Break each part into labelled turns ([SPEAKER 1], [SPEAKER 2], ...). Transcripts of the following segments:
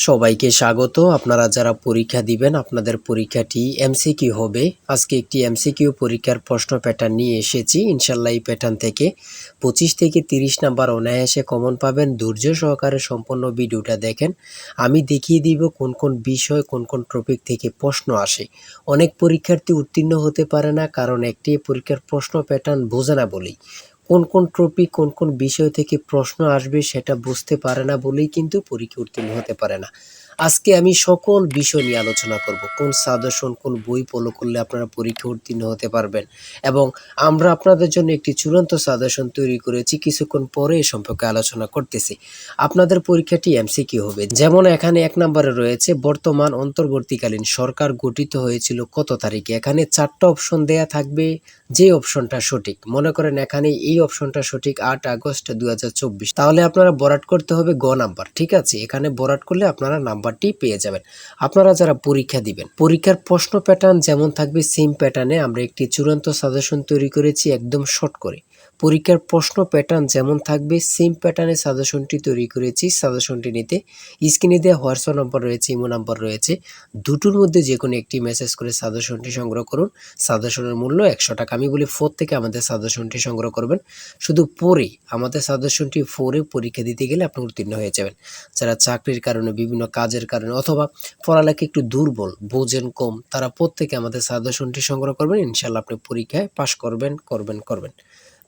[SPEAKER 1] সবাইকে স্বাগত। আপনারা যারা পরীক্ষা দিবেন আপনাদের পরীক্ষাটি এমসিকিউ হবে। আজকে একটি এমসিকিউ পরীক্ষার প্রশ্ন প্যাটার্ন নিয়ে এসেছি। ইনশাল্লাহ এই প্যাটার্ন থেকে 25 থেকে 30 নাম্বার অনায়াসে কমন পাবেন। ধৈর্য সহকারে সম্পূর্ণ ভিডিওটা দেখেন। আমি দেখিয়ে দিব কোন কোন বিষয় কোন কোন টপিক থেকে প্রশ্ন আসে। অনেক পরীক্ষার্থী উত্তীর্ণ হতে পারে না, কারণ একটি পরীক্ষার প্রশ্ন প্যাটার্ন বোঝে না বলেই। কোন কোন টপিক কোন কোন বিষয় থেকে প্রশ্ন আসবে সেটা বুঝতে পারে না বলেই কিন্তু পরীক্ষা উত্তীর্ণ হতে পারে না। আজকে আমি সকল বিষয় নিয়ে আলোচনা করব। কোন সাজেশন কোন বই ফলো করলে আপনারা পরীক্ষা উত্তীর্ণ হতে পারবেন, এবং আমরা আপনাদের জন্য একটি চূড়ান্ত সাজেশন তৈরি করেছি। কিছুক্ষণ পরে এ সম্পর্কে আলোচনা করতেছি। আপনাদের পরীক্ষাটি এমসিকিউ হবে। যেমন এখানে 1 নম্বরে রয়েছে বর্তমান অন্তর্বর্তীকালীন সরকার গঠিত হয়েছিল কত তারিখে। এখানে 4টা অপশন দেয়া থাকবে, যে অপশনটা সঠিক। মনে করেন এখানে এই অপশনটা সঠিক 8 আগস্ট 2024, তাহলে আপনারা বরাট করতে হবে গ নাম্বার। ঠিক আছে, এখানে বরাট করলে আপনারা নাম্বারটি পেয়ে যাবেন। আপনারা যারা পরীক্ষা দিবেন, পরীক্ষার প্রশ্ন প্যাটার্ন যেমন থাকবে সেম প্যাটার্নে আমরা একটি চূড়ান্ত সাজেশন তৈরি করেছি, একদম শর্ট করে। পরীক্ষার প্রশ্ন প্যাটার্ন যেমন থাকবে সেম প্যাটার্নে সাজেশনটি তৈরি করেছি। সাজেশনটি নিতে স্ক্রিনে দেওয়া হোয়াটসঅ্যাপ নাম্বার রয়েছে, ইমো নাম্বার রয়েছে, দুটোর মধ্যে যে কোনো একটি মেসেজ করে সাজেশনটি সংগ্রহ করুন। সাজেশনের মূল্য 100 টাকা। আমি বলি 4 থেকে আমাদের সাজেশনটি সংগ্রহ করবেন। শুধু পড়ে আমাদের সাজেশনটি পড়ে পরীক্ষা দিতে গেলে আপনি উত্তীর্ণ হয়ে যাবেন। যারা চাকরির কারণে, বিভিন্ন কাজের কারণে, অথবা পড়ালেখা একটু দুর্বল, বোঝেন কম, তারা প্রত্যেকে আমাদের সাজেশনটি সংগ্রহ করবেন। ইনশাল্লাহ আপনি পরীক্ষায় পাশ করবেন।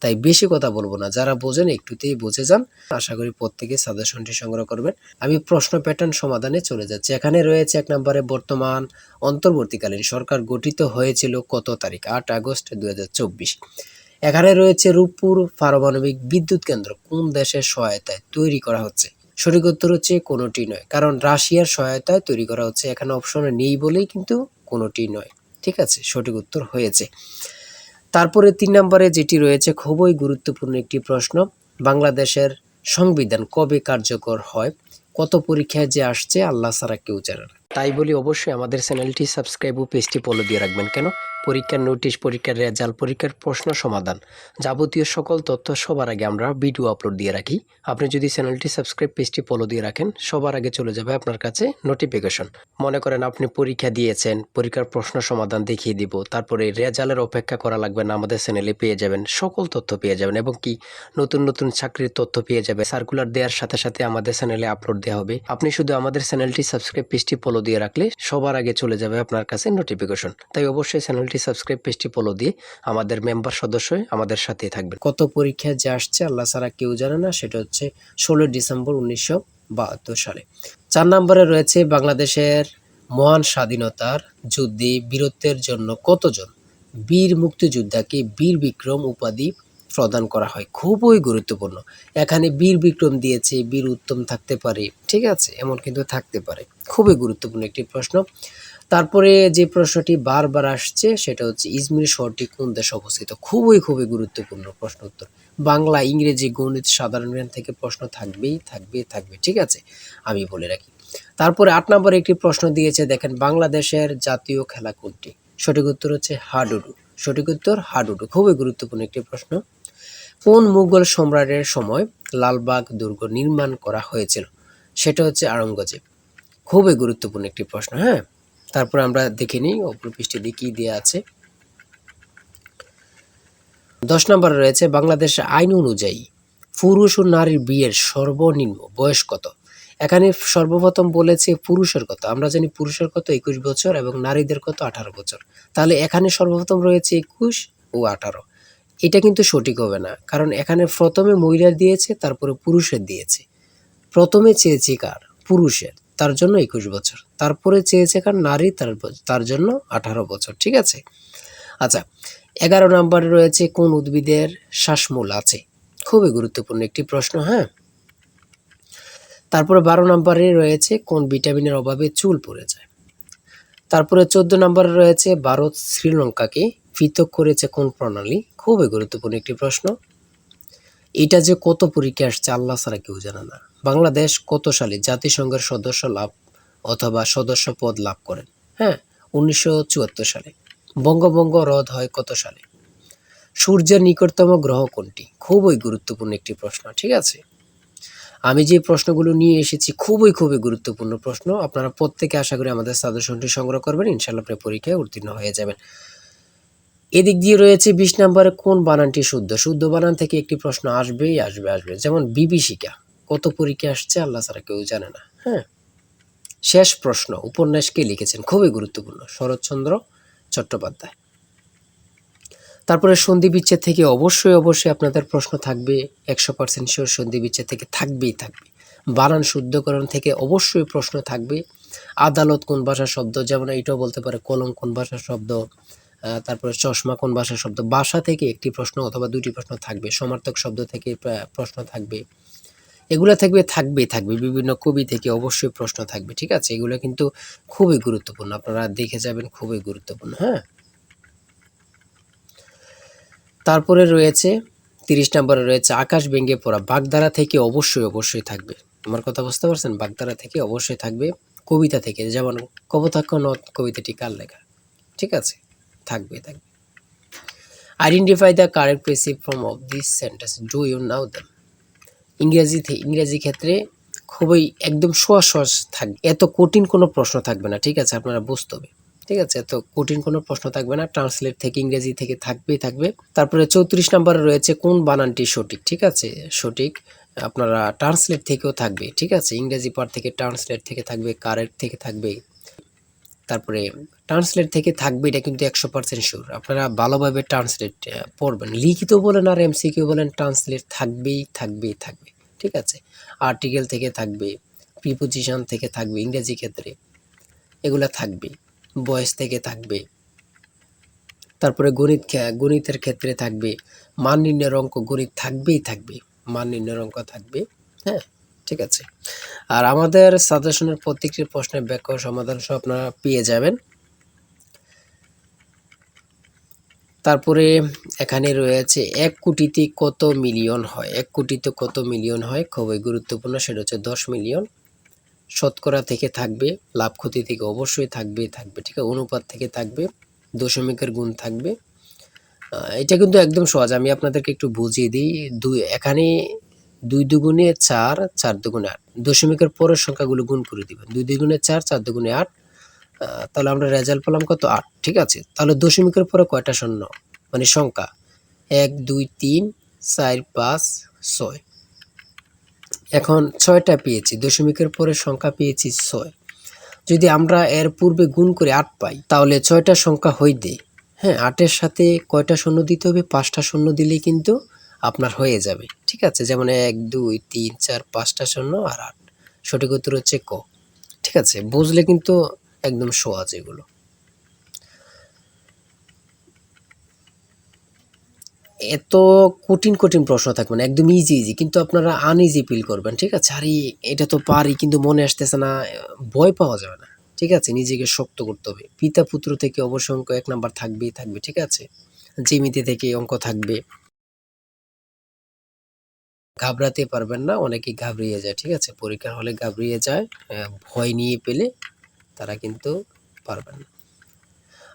[SPEAKER 1] তাই বেশি কথা বলবো না, যারা বোঝেন একটুতেই বুঝে যান। আশা করি প্রত্যেকে সাজেশনটি সংগ্রহ করবেন। আমি প্রশ্ন প্যাটার্ন সমাধানে চলে যাচ্ছি। এখানে রয়েছে 1 নম্বরে বর্তমান অন্তর্বর্তীকালীন সরকার গঠিত হয়েছিল কত তারিখ, 8 আগস্ট 2024। এখানে রয়েছে রূপপুর পারমাণবিক বিদ্যুৎ কেন্দ্র কোন দেশের সহায়তায় তৈরি করা হচ্ছে। সঠিক উত্তর হচ্ছে কোনোটি নয়, কারণ রাশিয়ার সহায়তায় তৈরি করা হচ্ছে। এখানে অপশনে নেই বলেই কিন্তু কোনোটি নয়। ঠিক আছে, সঠিক উত্তর হয়েছে। তারপরে 3 নম্বরে যেটি রয়েছে খুবই গুরুত্বপূর্ণ একটি প্রশ্ন, বাংলাদেশের সংবিধান কবে কার্যকর হয়। কত পরীক্ষায় যে আসছে আল্লাহ ছাড়া কেউ জানে না। তাই বলি অবশ্যই আমাদের চ্যানেলটি সাবস্ক্রাইব ও পেজটি ফলো দিয়ে রাখবেন। কেন? পরীক্ষার নোটিশ, পরীক্ষার রেজাল্ট, পরীক্ষার প্রশ্ন সমাধান, যাবতীয় সকল তথ্য সবার আগে আমরা ভিডিও আপলোড দিয়ে রাখি। আপনি যদি চ্যানেলটি সাবস্ক্রাইব, পেজটি ফলো দিয়ে রাখেন, সবার আগে চলে যাবে আপনার কাছে নোটিফিকেশন। মনে করেন আপনি পরীক্ষা দিয়েছেন, পরীক্ষার প্রশ্ন সমাধান দেখিয়ে দিব, তারপরে রেজাল্টের অপেক্ষা করা লাগবে না, আমাদের চ্যানেলে পেয়ে যাবেন, সকল তথ্য পেয়ে যাবেন, এবং কি নতুন নতুন চাকরির তথ্য পেয়ে যাবে। সার্কুলার দেওয়ার সাথে সাথে আমাদের চ্যানেলে আপলোড দেওয়া হবে। আপনি শুধু আমাদের চ্যানেলটি সাবস্ক্রাইব, পেজটি ফলো দিয়ে রাখলে সবার আগে চলে যাবে আপনার কাছে নোটিফিকেশন। তাই অবশ্যই চ্যানেলটি সাবস্ক্রাইব, পেজটি ফলো দিয়ে আমাদের মেম্বার সদস্য হয়ে আমাদের সাথেই থাকবেন। কত পরীক্ষায় যে আসছে আল্লাহ ছাড়া কেউ জানে না, সেটা হচ্ছে 16 ডিসেম্বর 1972 সালে। 4 নম্বরে রয়েছে বাংলাদেশের মহান স্বাধীনতার যুদ্ধে বীরত্বের জন্য কতজন বীর মুক্তিযোদ্ধাকে বীর বিক্রম উপাধি প্রদান করা হয়। খুবই গুরুত্বপূর্ণ। এখানে বীর বিক্রম দিয়েছে, বীর উত্তম থাকতে পারে, ঠিক আছে, এমন কিন্তু থাকতে পারে। খুবই গুরুত্বপূর্ণ একটি প্রশ্ন। তারপরে যে প্রশ্নটি বারবার আসছে সেটা হচ্ছে ইজমির শহরটি কোন দেশে অবস্থিত। খুবই গুরুত্বপূর্ণ প্রশ্ন উত্তর। বাংলা, ইংরেজি, গণিত, সাধারণ জ্ঞান থেকে প্রশ্ন থাকবে। ঠিক আছে, আমি বলে রাখি। তারপরে 8 নম্বরে একটি প্রশ্ন দিয়েছে, দেখেন, বাংলাদেশের জাতীয় খেলা কোনটি। সঠিক উত্তর হচ্ছে হাডুডু। সঠিক উত্তর হাডুডু। খুবই গুরুত্বপূর্ণ একটি প্রশ্ন। কোন মুঘল সম্রাটের সময় লালবাগ দুর্গ নির্মাণ করা হয়েছিল। সেটা হচ্ছে আওরঙ্গজেব। খুবই গুরুত্বপূর্ণ একটি প্রশ্ন। হ্যাঁ, তারপর আমরা দেখে নিই অপর পৃষ্ঠে কি দেওয়া আছে। 10 নম্বরে রয়েছে বাংলাদেশ আইন অনুযায়ী পুরুষ ও নারীর বিয়ের সর্বনিম্ন বয়স কত। এখানে সর্বপ্রথম বলেছে পুরুষের কত, আমরা জানি পুরুষের কত 21 বছর এবং নারীদের কত 18 বছর। তাহলে এখানে সর্বপ্রথম রয়েছে 21 ও 18। এটা কিন্তু সঠিক হবে না, কারণ এখানে প্রথমে মহিলার দিয়েছে, তারপরে পুরুষের দিয়েছে। প্রথমে চেয়েছে কার, পুরুষের, তার জন্য 21 বছর। তারপরে চেয়েছে কার, নারী, তার জন্য 18 বছর। ঠিক আছে। আচ্ছা, 11 নম্বরে রয়েছে কোন উদ্ভিদের শ্বাসমূল আছে। খুবই গুরুত্বপূর্ণ একটি প্রশ্ন। হ্যাঁ, তারপরে 12 নম্বরে রয়েছে কোন ভিটামিনের অভাবে চুল পড়ে যায়। তারপরে 14 নম্বরে রয়েছে ভারত শ্রীলঙ্কাকে পৃথক করেছে কোন প্রণালী। খুবই গুরুত্বপূর্ণ একটি প্রশ্ন। এটা যে কত পরীক্ষা আসছে আল্লাহ ছাড়া কেউ জানে না। বাংলাদেশ কত সালে জাতিসংঘের সদস্য লাভ অথবা সদস্য পদ লাভ করেন। হ্যাঁ, 1974 সালে। বঙ্গভঙ্গ রদ হয় কত সালে। সূর্যের নিকটতম গ্রহ কোনটি। খুবই গুরুত্বপূর্ণ একটি প্রশ্ন। ঠিক আছে। আমি যে প্রশ্নগুলো নিয়ে এসেছি খুবই গুরুত্বপূর্ণ প্রশ্ন। আপনারা প্রত্যেকে আশা করি আমাদের সাজেশনটি সংগ্রহ করবেন। ইনশাআল্লাহ আপনি পরীক্ষায় উত্তীর্ণ হয়ে যাবেন। এদিক দিয়ে রয়েছে ২০ নম্বরে কোন বানানটি শুদ্ধ? শুদ্ধ বানান থেকে একটি প্রশ্ন আসবেই আসবে। যেমন বিভীষিকা কত পরীক্ষায় আসছে আল্লাহ ছাড়া কেউ জানে না। হ্যাঁ? শেষ প্রশ্ন উপন্যাস কে লিখেছেন? খুবই গুরুত্বপূর্ণ। শরৎচন্দ্র চট্টোপাধ্যায়। তারপরে সন্ধি বিচ্ছেদ থেকে অবশ্যই আপনাদের প্রশ্ন থাকবে। ১০০% শিওর সন্ধি বিচ্ছেদ থেকে থাকবেই থাকবে। বানান শুদ্ধকরণ থেকে অবশ্যই প্রশ্ন থাকবে। আদালত কোন ভাষার শব্দ? যেমন এইটাও বলতে পারে কলম কোন ভাষার শব্দ? তারপরে চশমা কোন ভাষার শব্দ? ভাষা থেকে একটি প্রশ্ন অথবা ২টি প্রশ্ন থাকবে। সমার্থক শব্দ থেকে প্রশ্ন থাকবে। এগুলা থাকবেই থাকবে। বিভিন্ন কবি থেকে অবশ্যই প্রশ্ন থাকবে। ঠিক আছে? এগুলো কিন্তু খুবই গুরুত্বপূর্ণ। আপনারা দেখে যাবেন, খুবই গুরুত্বপূর্ণ। হ্যাঁ? তারপরে রয়েছে ৩০ নম্বরে রয়েছে আকাশ ভেঙে পড়া। বাগধারা থেকে অবশ্যই থাকবে। আমার কথা বুঝতে পারছেন? বাগধারা থেকে অবশ্যই থাকবে। কবিতা থেকে যেমন কপোতাক্ষ নদ কবিতাটি কার লেখা? ঠিক আছে? থাকবে। Identify the correct passive form of this sentence. Do you know them? ইংরেজি ক্ষেত্রে খুবই একদম সহজ থাকবে। এত কঠিন কোনো প্রশ্ন থাকবে না। ঠিক আছে? আপনারা বুঝতে হবে। ঠিক আছে? এত কঠিন কোনো প্রশ্ন থাকবে না। ট্রান্সলেট থেকে ইংরেজি থেকে থাকবে। তারপরে ৩৪ নম্বরে রয়েছে কোন বানানটি সঠিক? ঠিক আছে? সঠিক। আপনারা ট্রান্সলেট থেকেও থাকবে। ঠিক আছে? ইংরেজি পার্ট থেকে ট্রান্সলেট থেকে থাকবে, কারেক্ট থেকে থাকবে। তারপরে ট্রান্সলেট থেকে থাকবে, এটা কিন্তু ১০০% শিওর। আপনারা ভালোভাবে ট্রান্সলেট পড়বেন। লিখিত বলেন আর এমসিকিউ বলেন, ট্রান্সলেট থাকবেই। ঠিক আছে? আর্টিকেল থেকে থাকবে, প্রিপোজিশন থেকে থাকবে ইংরেজি ক্ষেত্রে, এগুলা থাকবে। ভয়েস থেকে থাকবে। তারপরে গণিতের ক্ষেত্রে থাকবে। মান নির্ণয়ের অঙ্ক গণিত থাকবে। মান নির্ণয়ের অঙ্ক থাকবে। হ্যাঁ? ঠিক আছে? আর আমাদের সাজেশনের প্রত্যেকটি প্রশ্নের ব্যাখ্যা ও সমাধান সহ আপনারা পেয়ে যাবেন। তারপরে এখানে রয়েছে ১ কোটিতে কত মিলিয়ন হয়? ১ কোটিতে কত মিলিয়ন হয়? খুবই গুরুত্বপূর্ণ। সেটা হচ্ছে ১০ মিলিয়ন। শতকরা থেকে থাকবে, লাভ ক্ষতি থেকে অবশ্যই থাকবে। ঠিক আছে? অনুপাত থেকে থাকবে, দশমিকের গুণ থাকবে। এটা কিন্তু একদম সহজ। আমি আপনাদেরকে একটু বুঝিয়ে দিই। এখানে ২ দুগুণে ৪, ৪ দুগুণে ৮। দশমিকের পরের সংখ্যাগুলো গুণ করে দিবেন। ২ দুগুণে ৪, ৪ দুগুণে ৮। তাহলে আমরা রেজাল্ট পেলাম কত? ৮। ঠিক আছে? তাহলে দশমিকের পরে কয়টা শূন্য? মানে সংখ্যা ১, ২, ৩, ৪, ৫, ৬। এখন ৬টা পেয়েছি। দশমিকের পরে সংখ্যা পেয়েছি ৬। যদি আমরা এর পূর্বে গুণ করে ৮ পাই, তাহলে ৬টা সংখ্যা হইতে, হ্যাঁ, ৮-এর সাথে কয়টা শূন্য দিতে হবে? ৫টা শূন্য দিলেই কিন্তু আপনার হয়ে যাবে। ঠিক আছে? যেমন ১, ২, ৩, ৪, ৫টা শূন্য আর ৮। সঠিক উত্তর হচ্ছে ক। ঠিক আছে? বুঝলে কিন্তু একদম সহজ এগুলো। এত কঠিন প্রশ্ন থাকবে না। একদম ইজি। কিন্তু আপনারা আনইজি ফিল করবেন। ঠিক আছে? আরে এটা তো পারি কিন্তু মনে আসতেছে না। ভয় পাওয়া যাবে না। ঠিক আছে? নিজেকে শক্ত করতে হবে। পিতা-পুত্র থেকে অবশ্যই অঙ্ক ১ নাম্বার থাকবেই থাকবে। ঠিক আছে? জ্যামিতি থেকে অঙ্ক থাকবে। ঘাবড়াতে পারবেন না। অনেকেই ঘাবড়িয়ে যায়। ঠিক আছে? পরীক্ষার হলে ঘাবড়িয়ে যায়। ভয় নিয়ে পেলে তারা কিন্তু পারবে না।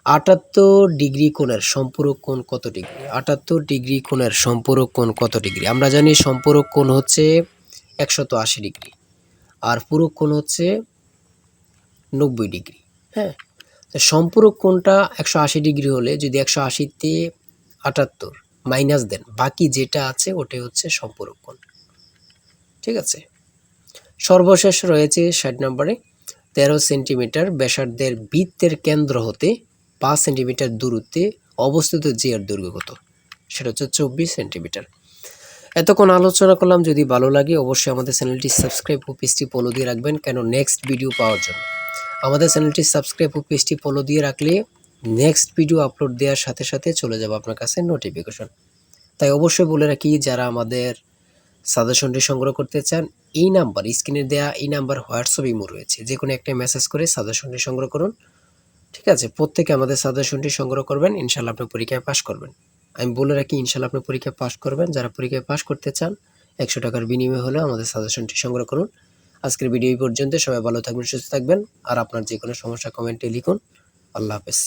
[SPEAKER 1] ৭৮ ডিগ্রি কোণের সম্পূরক কোণ কত ডিগ্রি? ৭৮ ডিগ্রি কোণের সম্পূরক কোণ কত ডিগ্রি? আমরা জানি সম্পূরক কোণ হচ্ছে ১৮০ ডিগ্রি। আর পূরক কোণ হচ্ছে ৯০ ডিগ্রি। হ্যাঁ? তো সম্পূরক কোণটা ১৮০ ডিগ্রি হলে যদি ১৮০ তে ৭৮ মাইনাস দেন, বাকি যেটা আছে ওটাই হচ্ছে সম্পূরক কোণ। ঠিক আছে? সর্বশেষ রয়েছে ৬০ নম্বরে ১৩ সেন্টিমিটার ব্যাসার্ধের বৃত্তের কেন্দ্র হতে ৫ সেন্টিমিটার দূরত্বে অবস্থিত যে এর দৈর্ঘ্য কত? সেটা হচ্ছে ২৪ সেন্টিমিটার। এতক্ষণ আলোচনা করলাম। যদি ভালো লাগে অবশ্যই আমাদের চ্যানেলটি সাবস্ক্রাইব ও পেজটি ফলো দিয়ে রাখবেন, কেন নেক্সট ভিডিও পাওয়ার জন্য। আমাদের চ্যানেলটি সাবস্ক্রাইব ও পেজটি ফলো দিয়ে রাখলে নেক্সট ভিডিও আপলোড দেওয়ার সাথে চলে যাবে আপনার কাছে নোটিফিকেশন। তাই অবশ্যই বলে রাখি, যারা আমাদের সাজেশনটি সংগ্রহ করতে চান, এই নাম্বার স্ক্রিনে দেওয়া এই নাম্বার হোয়াটসঅ্যাপ ইমো রয়েছে, যে কোনো একটা মেসেজ করে সাজেশনটি সংগ্রহ করুন। ঠিক আছে? প্রত্যেকে আমাদের সাজেশনটি সংগ্রহ করবেন। ইনশাআল্লাহ আপনি পরীক্ষায় পাস করবেন। আমি বলে রাখি, ইনশাআল্লাহ আপনি পরীক্ষায় পাস করবেন। যারা পরীক্ষায় পাস করতে চান ১০০ টাকার বিনিময়ে হলেও আমাদের সাজেশনটি সংগ্রহ করুন। আজকের ভিডিও এই পর্যন্ত। সবাই ভালো থাকবেন, সুস্থ থাকবেন। আর আপনার যে কোনো সমস্যা কমেন্টে লিখুন। আল্লাহ হাফেজ।